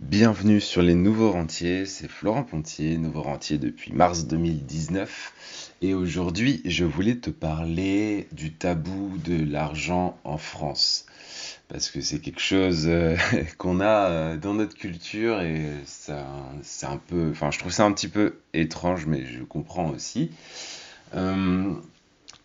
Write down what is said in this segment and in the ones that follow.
Bienvenue sur les Nouveaux Rentiers, c'est Florent Pontier, Nouveau Rentier depuis mars 2019. Et aujourd'hui, je voulais te parler du tabou de l'argent en France. Parce que c'est quelque chose qu'on a dans notre culture et ça, c'est un peu, enfin, je trouve ça un petit peu étrange, mais je comprends aussi. Euh,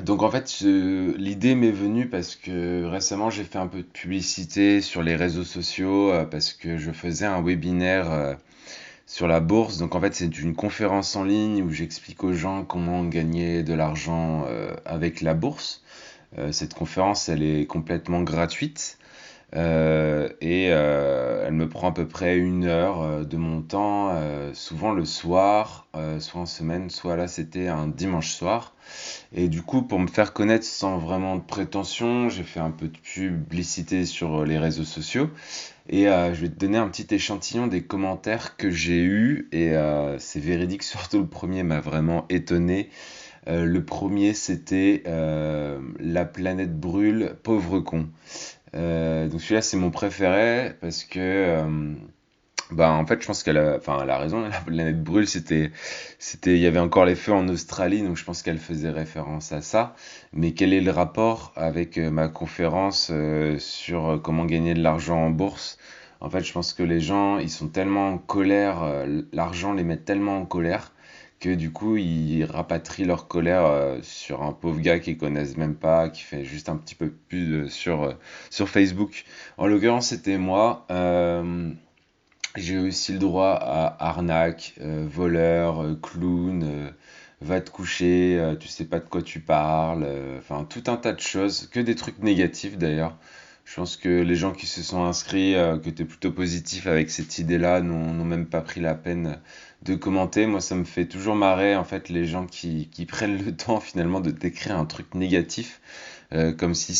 donc en fait, l'idée m'est venue parce que récemment j'ai fait un peu de publicité sur les réseaux sociaux parce que je faisais un webinaire sur la bourse. Donc en fait, c'est une conférence en ligne où j'explique aux gens comment gagner de l'argent avec la bourse. Cette conférence, elle est complètement gratuite. Elle me prend à peu près 1 heure de mon temps, souvent le soir, soit en semaine, soit là c'était un dimanche soir. Et du coup, pour me faire connaître sans vraiment de prétention, j'ai fait un peu de publicité sur les réseaux sociaux. Je vais te donner un petit échantillon des commentaires que j'ai eus. C'est véridique, surtout le premier m'a vraiment étonné. Le premier, c'était La planète brûle, pauvre con. Donc celui-là, c'est mon préféré parce que bah, en fait, je pense elle a raison. La planète brûle, il y avait encore les feux en Australie, donc je pense qu'elle faisait référence à ça. Mais quel est le rapport avec ma conférence sur comment gagner de l'argent en bourse? En fait, je pense que les gens, ils sont tellement en colère, l'argent les met tellement en colère que du coup, ils rapatrient leur colère sur un pauvre gars qu'ils connaissent même pas, qui fait juste un petit peu plus sur Facebook. En l'occurrence, c'était moi. J'ai aussi le droit à arnaque, voleur, clown, va te coucher, tu sais pas de quoi tu parles, enfin tout un tas de choses, que des trucs négatifs d'ailleurs. Je pense que les gens qui se sont inscrits, qui étaient plutôt positifs avec cette idée-là, n'ont même pas pris la peine de commenter. Moi, ça me fait toujours marrer, en fait, les gens qui prennent le temps finalement de décrire un truc négatif, comme si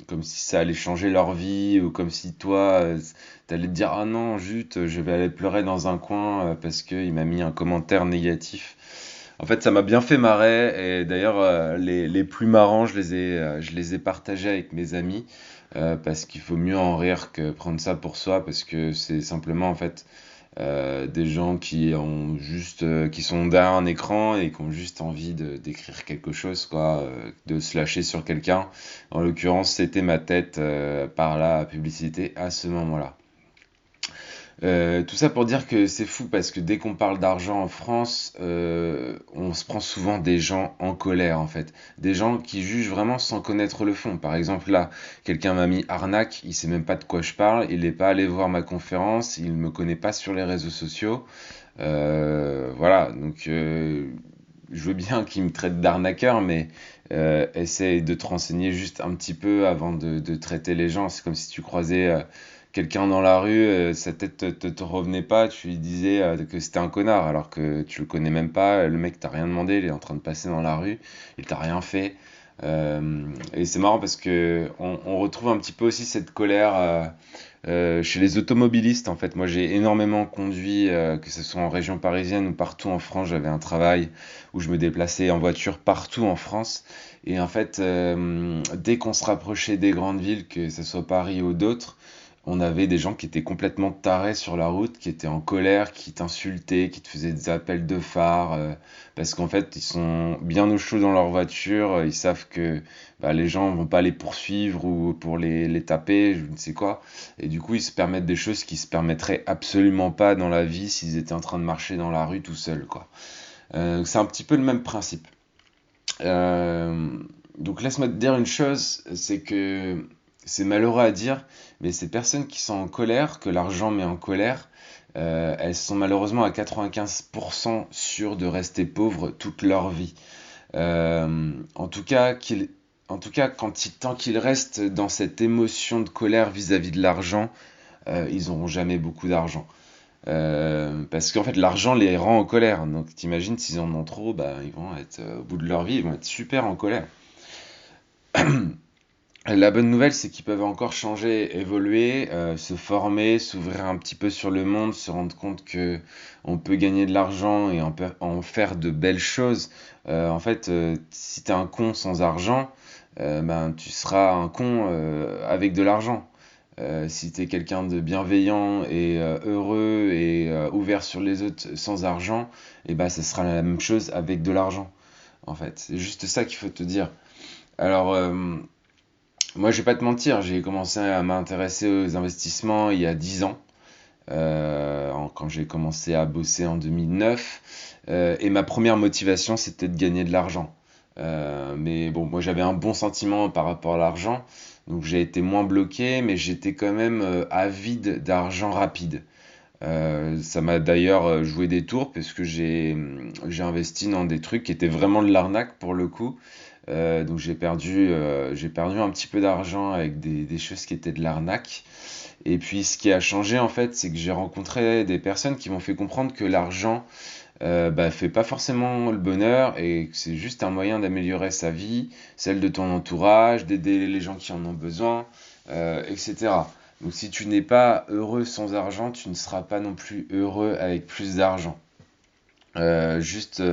comme si ça allait changer leur vie, ou comme si toi, t'allais te dire, ah non, zut, je vais aller pleurer dans un coin parce qu'il m'a mis un commentaire négatif. En fait, ça m'a bien fait marrer et d'ailleurs, les plus marrants, je les ai partagés avec mes amis parce qu'il faut mieux en rire que prendre ça pour soi parce que c'est simplement en fait des gens qui sont derrière un écran et qui ont juste envie d'écrire quelque chose, quoi, de se lâcher sur quelqu'un. En l'occurrence, c'était ma tête par la publicité à ce moment-là. Tout ça pour dire que c'est fou parce que dès qu'on parle d'argent en France, on se prend souvent des gens en colère en fait. Des gens qui jugent vraiment sans connaître le fond. Par exemple là, quelqu'un m'a mis arnaque, il sait même pas de quoi je parle, il n'est pas allé voir ma conférence, il me connaît pas sur les réseaux sociaux. Voilà, donc je veux bien qu'il me traite d'arnaqueur, mais essaye de te renseigner juste un petit peu avant de traiter les gens. C'est comme si tu croisais quelqu'un dans la rue, sa tête te revenait pas, tu lui disais que c'était un connard, alors que tu le connais même pas, le mec t'a rien demandé, il est en train de passer dans la rue, il t'a rien fait. Et c'est marrant parce que on retrouve un petit peu aussi cette colère chez les automobilistes. En fait, moi j'ai énormément conduit, que ce soit en région parisienne ou partout en France. J'avais un travail où je me déplaçais en voiture partout en France. Et en fait, dès qu'on se rapprochait des grandes villes, que ce soit Paris ou d'autres, on avait des gens qui étaient complètement tarés sur la route, qui étaient en colère, qui t'insultaient, qui te faisaient des appels de phare, parce qu'en fait, ils sont bien au chaud dans leur voiture, ils savent que bah, les gens vont pas les poursuivre ou pour les taper, je ne sais quoi. Et du coup, ils se permettent des choses qui se permettraient absolument pas dans la vie s'ils étaient en train de marcher dans la rue tout seuls, quoi. C'est un petit peu le même principe. Euh, donc laisse-moi te dire une chose, c'est que c'est malheureux à dire, mais ces personnes qui sont en colère, que l'argent met en colère, elles sont malheureusement à 95% sûres de rester pauvres toute leur vie. En tout cas, tant qu'ils restent dans cette émotion de colère vis-à-vis de l'argent, ils n'auront jamais beaucoup d'argent. Parce qu'en fait, l'argent les rend en colère. Donc, t'imagines, s'ils en ont trop, bah, ils vont être, au bout de leur vie, ils vont être super en colère. La bonne nouvelle, c'est qu'ils peuvent encore changer, évoluer, se former, s'ouvrir un petit peu sur le monde, se rendre compte que on peut gagner de l'argent et en faire de belles choses. En fait, si t'es un con sans argent, ben tu seras un con avec de l'argent. Si tu es quelqu'un de bienveillant et heureux et ouvert sur les autres sans argent, et bah ça sera la même chose avec de l'argent, en fait. C'est juste ça qu'il faut te dire. Alors, moi, je vais pas te mentir, j'ai commencé à m'intéresser aux investissements il y a 10 ans, quand j'ai commencé à bosser en 2009. Et ma première motivation, c'était de gagner de l'argent. Mais bon, moi j'avais un bon sentiment par rapport à l'argent, donc j'ai été moins bloqué, mais j'étais quand même avide d'argent rapide. Ça m'a d'ailleurs joué des tours parce que j'ai investi dans des trucs qui étaient vraiment de l'arnaque pour le coup. Donc j'ai perdu un petit peu d'argent avec des choses qui étaient de l'arnaque. Et puis ce qui a changé en fait, c'est que j'ai rencontré des personnes qui m'ont fait comprendre que l'argent bah, fait pas forcément le bonheur et que c'est juste un moyen d'améliorer sa vie, celle de ton entourage, d'aider les gens qui en ont besoin, etc. Donc si tu n'es pas heureux sans argent, tu ne seras pas non plus heureux avec plus d'argent. Juste,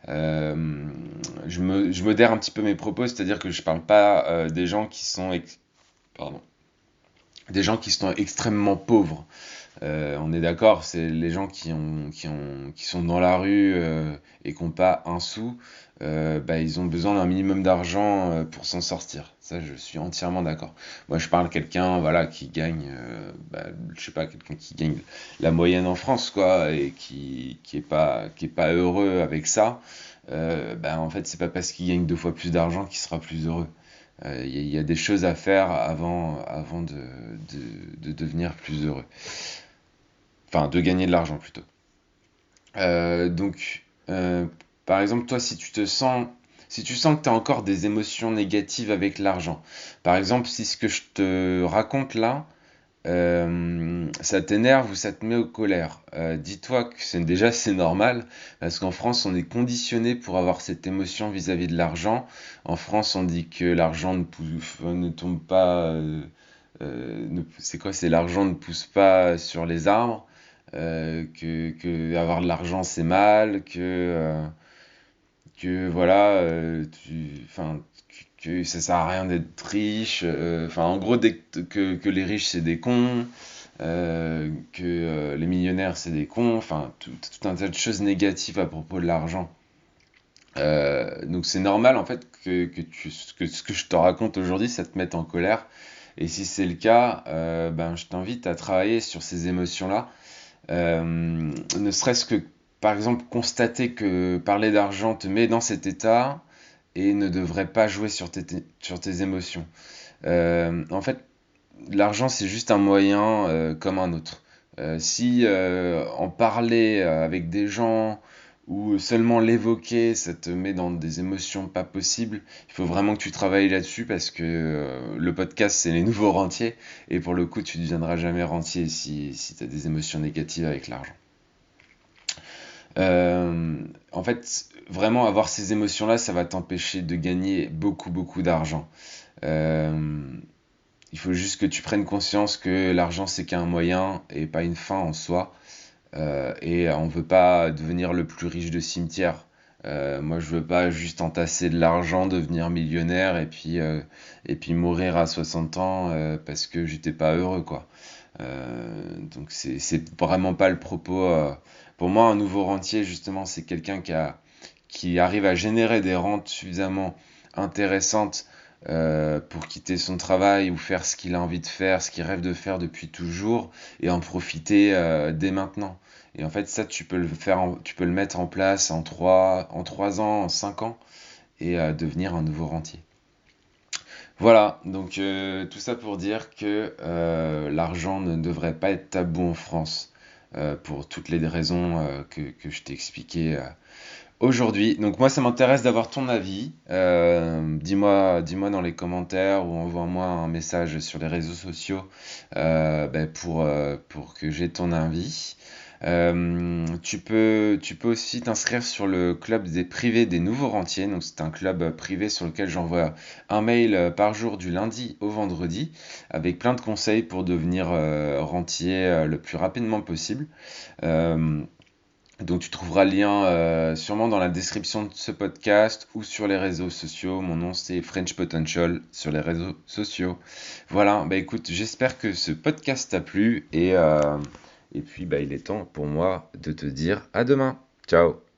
je modère un petit peu mes propos, c'est-à-dire que je parle pas des gens qui sont, pardon, des gens qui sont extrêmement pauvres. On est d'accord, c'est les gens qui sont dans la rue et qui n'ont pas un sou, bah, ils ont besoin d'un minimum d'argent pour s'en sortir. Ça, je suis entièrement d'accord. Moi, je parle de quelqu'un, voilà, qui gagne, bah, je sais pas, quelqu'un qui gagne la moyenne en France, quoi, et qui est pas heureux avec ça. Bah, en fait, c'est pas parce qu'il gagne deux fois plus d'argent qu'il sera plus heureux. Il y a des choses à faire avant de devenir plus heureux. Enfin, de gagner de l'argent plutôt. Donc, par exemple, toi, si tu sens que tu as encore des émotions négatives avec l'argent, par exemple, si ce que je te raconte là, ça t'énerve ou ça te met en colère, dis-toi que c'est normal, parce qu'en France, on est conditionné pour avoir cette émotion vis-à-vis de l'argent. En France, on dit que l'argent ne tombe pas, c'est quoi? C'est l'argent ne pousse pas sur les arbres, que avoir de l'argent c'est mal, que voilà, enfin, que ça sert à rien d'être riche, enfin, en gros, que les riches c'est des cons, que les millionnaires c'est des cons, enfin, tout un tas de choses négatives à propos de l'argent. Donc c'est normal en fait que ce que je te raconte aujourd'hui, ça te mette en colère. Et si c'est le cas, ben, je t'invite à travailler sur ces émotions-là. Ne serait-ce que, par exemple, constater que parler d'argent te met dans cet état et ne devrait pas jouer sur tes émotions. En fait, l'argent, c'est juste un moyen comme un autre. Si en parler avec des gens ou seulement l'évoquer, ça te met dans des émotions pas possibles, il faut vraiment que tu travailles là-dessus parce que le podcast, c'est les nouveaux rentiers. Et pour le coup, tu ne deviendras jamais rentier si tu as des émotions négatives avec l'argent. En fait, vraiment avoir ces émotions-là, ça va t'empêcher de gagner beaucoup, beaucoup d'argent. Euh, il faut juste que tu prennes conscience que l'argent, c'est qu'un moyen et pas une fin en soi. Et on veut pas devenir le plus riche de cimetière. Moi, je veux pas juste entasser de l'argent, devenir millionnaire et puis mourir à 60 ans parce que j'étais pas heureux, quoi. Donc c'est vraiment pas le propos. Pour moi, un nouveau rentier, justement, c'est quelqu'un qui arrive à générer des rentes suffisamment intéressantes pour quitter son travail ou faire ce qu'il a envie de faire, ce qu'il rêve de faire depuis toujours, et en profiter dès maintenant. Et en fait, ça, tu peux le mettre en place en 3 ans, en 5 ans, et devenir un nouveau rentier. Voilà, donc tout ça pour dire que l'argent ne devrait pas être tabou en France, pour toutes les raisons que je t'ai expliquées aujourd'hui. Donc moi, ça m'intéresse d'avoir ton avis. Dis-moi dans les commentaires ou envoie-moi un message sur les réseaux sociaux ben, pour que j'ai ton avis. Tu peux aussi t'inscrire sur le club des privés des nouveaux rentiers. Donc c'est un club privé sur lequel j'envoie un mail par jour du lundi au vendredi avec plein de conseils pour devenir rentier le plus rapidement possible. Euh, Donc tu trouveras le lien sûrement dans la description de ce podcast ou sur les réseaux sociaux. Mon nom c'est French Potential sur les réseaux sociaux. Voilà, bah écoute, j'espère que ce podcast t'a plu et puis bah il est temps pour moi de te dire à demain. Ciao!